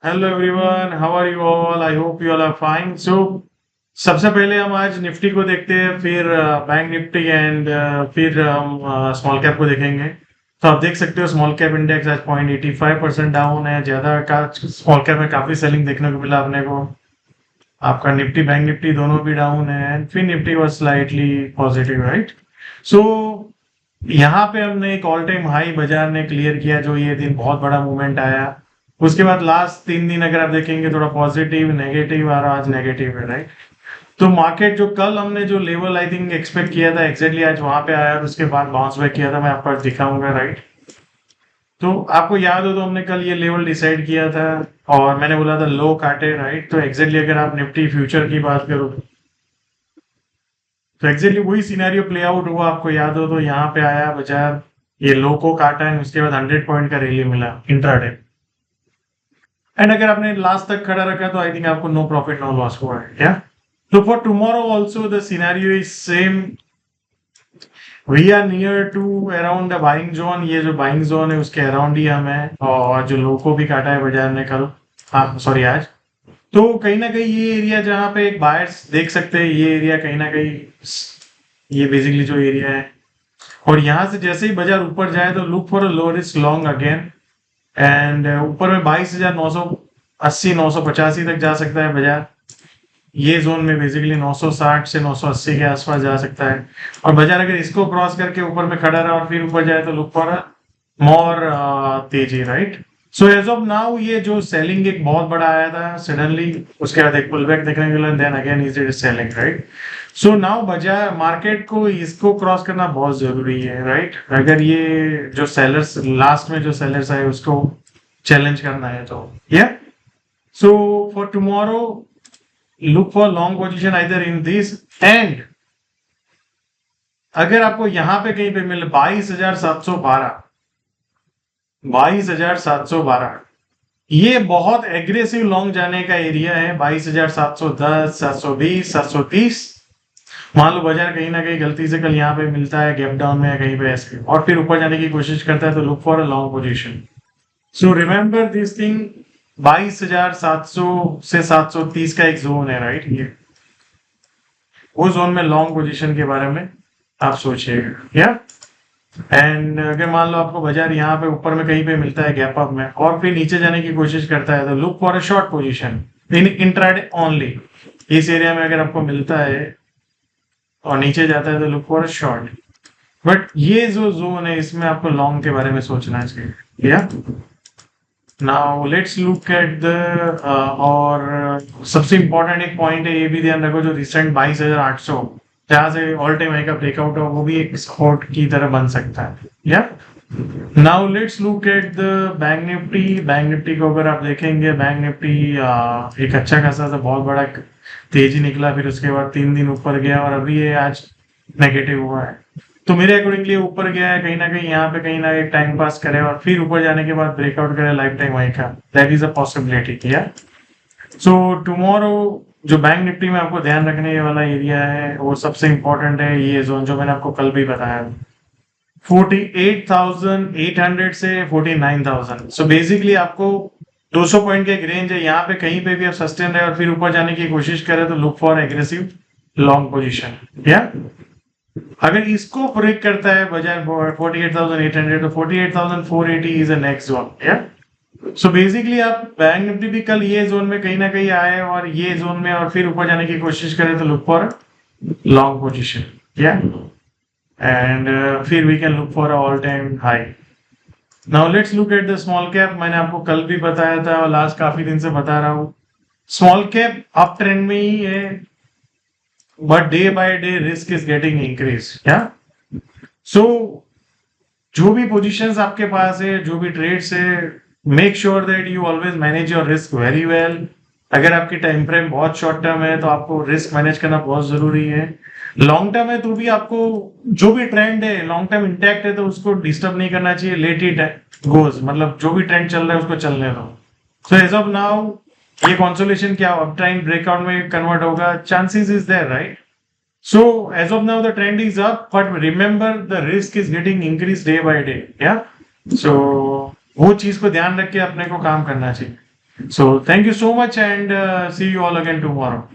Hello everyone, how are you all? I hope you all are fine. सबसे पहले हम आज निफ्टी को देखते हैं, फिर बैंक निफ्टी एंड फिर हम स्मॉल कैप को देखेंगे। तो आप देख सकते हो स्मॉल कैप इंडेक्स आज 0.85% डाउन है। ज्यादा का स्मॉल कैप में काफी सेलिंग देखने को मिला अपने को। आपका निफ्टी बैंक निफ्टी दोनों भी डाउन है एंड फिर Nifty was slightly positive, right? So यहाँ पे हमने एक ऑल टाइम हाई बाजार ने क्लियर किया, जो ये दिन बहुत बड़ा मूवमेंट आया। उसके बाद लास्ट 3 दिन अगर आप देखेंगे थोड़ा पॉजिटिव नेगेटिव और आज नेगेटिव है, राइट? तो मार्केट जो कल हमने जो लेवल आई थिंक एक्सपेक्ट किया था एग्जैक्टली आज वहां पे आया और उसके बाद बाउंस बैक किया था। मैं आपको आज दिखाऊंगा, राइट? तो आपको याद हो तो हमने कल ये लेवल डिसाइड किया था और मैंने बोला था लो काटे, राइट? तो एग्जैक्टली अगर आप निफ्टी फ्यूचर की बात करो तो एग्जैक्टली वही सिनेरियो प्ले आउट हुआ। आपको याद हो तो यहाँ पे आया बाजार, ये लो को काटा है, उसके बाद 100 पॉइंट का रैली मिला इंट्राडे। एंड अगर आपने लास्ट तक खड़ा रखा तो आई थिंक आपको नो प्रॉफिट नो लॉस हुआ है क्या? तो for tomorrow also the scenario is same. We are near to around the buying zone. ये जो बाइंग जोन है उसके अराउंड ही हम है, और जो लो को भी काटा है बाजार ने कल, हाँ सॉरी आज। तो कहीं ना कहीं ये एरिया जहाँ पे एक बायर्स देख सकते हैं, ये एरिया कहीं ना कहीं ये बेसिकली जो एरिया है, और यहाँ से जैसे ही बाजार ऊपर जाए तो look for a low risk long again. And ऊपर में 22,980 985 तक जा सकता है बाजार। ये जोन में बेसिकली 960 से 980 के आसपास जा सकता है। और बाजार अगर इसको क्रॉस करके ऊपर में खड़ा रहा और फिर ऊपर जाए तो लुक फॉर मोर तेजी, right? So as of now ये जो सेलिंग एक बहुत बड़ा आया था सडनली, उसके बाद एक पुल बैक देखने को मिला, then again is it selling, right? So now बाजार मार्केट को इसको क्रॉस करना बहुत जरूरी है, राइट? अगर ये जो सेलर्स लास्ट में जो सेलर्स आए उसको चैलेंज करना है तो या so for tomorrow look for long position either in this and अगर आपको यहां पे कहीं पे मिले 22,712 22,712, ये बहुत एग्रेसिव लॉन्ग जाने का एरिया है। 22,710 720 730, मान लो बाजार कहीं ना कहीं गलती से कल यहाँ पे मिलता है गैप डाउन में या कहीं पे ऐसे और फिर ऊपर जाने की कोशिश करता है तो look for a long position. So remember this thing, 22,700 से 730 का एक जोन है, राइट? ये वो जोन में लॉन्ग पोजीशन के बारे में आप सोचिएगा या। एंड अगर मान लो आपको बाजार यहाँ पे ऊपर में कहीं पे मिलता है गैप अप में और फिर नीचे जाने की कोशिश करता है तो look for a short position in intraday only. इस एरिया में अगर आपको मिलता है और नीचे जाता है तो look for a short. But ये जो जोन है इसमें आपको लॉन्ग के बारे में सोचना चाहिए या। Now let's look at the और सबसे इंपॉर्टेंट एक पॉइंट है, ये भी ध्यान रखो, जो रिसेंट 22,800 जहां से ऑल टाइम हाई का ब्रेकआउट हो वो भी एक सपोर्ट की तरह बन सकता है या। Now let's look at the bank Nifty. Bank Nifty को अगर आप देखेंगे, बैंक निफ्टी एक अच्छा खासा सा बहुत बड़ा तेजी निकला, फिर उसके बाद 3 दिन ऊपर गया और अभी ये आज नेगेटिव हुआ है। तो मेरे अकॉर्डिंगली ऊपर गया है, कहीं ना कहीं यहाँ पे कहीं ना कहीं टाइम पास करे और फिर ऊपर जाने के बाद ब्रेकआउट करे लाइफ टाइम हाई का, दैट इज अ पॉसिबिलिटी या। सो टुमारो जो बैंक निफ्टी में आपको ध्यान रखने वाला एरिया है वो सबसे इंपॉर्टेंट है ये जोन, जो मैंने आपको कल भी बताया, 48,800 से 49,000। सो बेसिकली आपको 200 पॉइंट का एक रेंज है, यहाँ पे कहीं पे भी आप सस्टेन रहे और फिर ऊपर जाने की कोशिश करें तो look for aggressive long position या। अगर इसको ब्रेक करता है बाजार 48,800 तो 48,480 इज अ नेक्स्ट जोन या। सो बेसिकली आप बैंक निफ्टी भी कल ये जोन में कहीं ना कहीं आए और ये जोन में और फिर ऊपर जाने की कोशिश करें तो लुक फॉर लॉन्ग पोजीशन या। एंड फिर we can look for all time high. Now let's look at the small cap. मैंने आपको कल भी बताया था और लास्ट काफी दिन से बता रहा हूँ, स्मॉल कैप अप ट्रेंड में ही है, but day by day risk is getting increase क्या। सो जो भी पोजीशंस आपके पास है, जो भी ट्रेड्स है, make sure that you always manage your risk very well. अगर आपकी टाइम फ्रेम बहुत शॉर्ट टर्म है तो आपको रिस्क मैनेज करना बहुत जरूरी है। लॉन्ग टर्म है तो भी आपको जो भी ट्रेंड है लॉन्ग टर्म इंटैक्ट है तो उसको डिस्टर्ब नहीं करना चाहिए, लेट इट गोज, मतलब जो भी ट्रेंड चल रहा है उसको चलने दो। सो एज ऑफ नाउ ये कंसोलेशन क्या अब ट्रेंड ब्रेकआउट में कन्वर्ट होगा, chances is there, right? So as of now the trend is up, but remember the risk is getting increased day by day. Yeah. So वो चीज को ध्यान रख के अपने को काम करना चाहिए So thank you so much and see you all again tomorrow.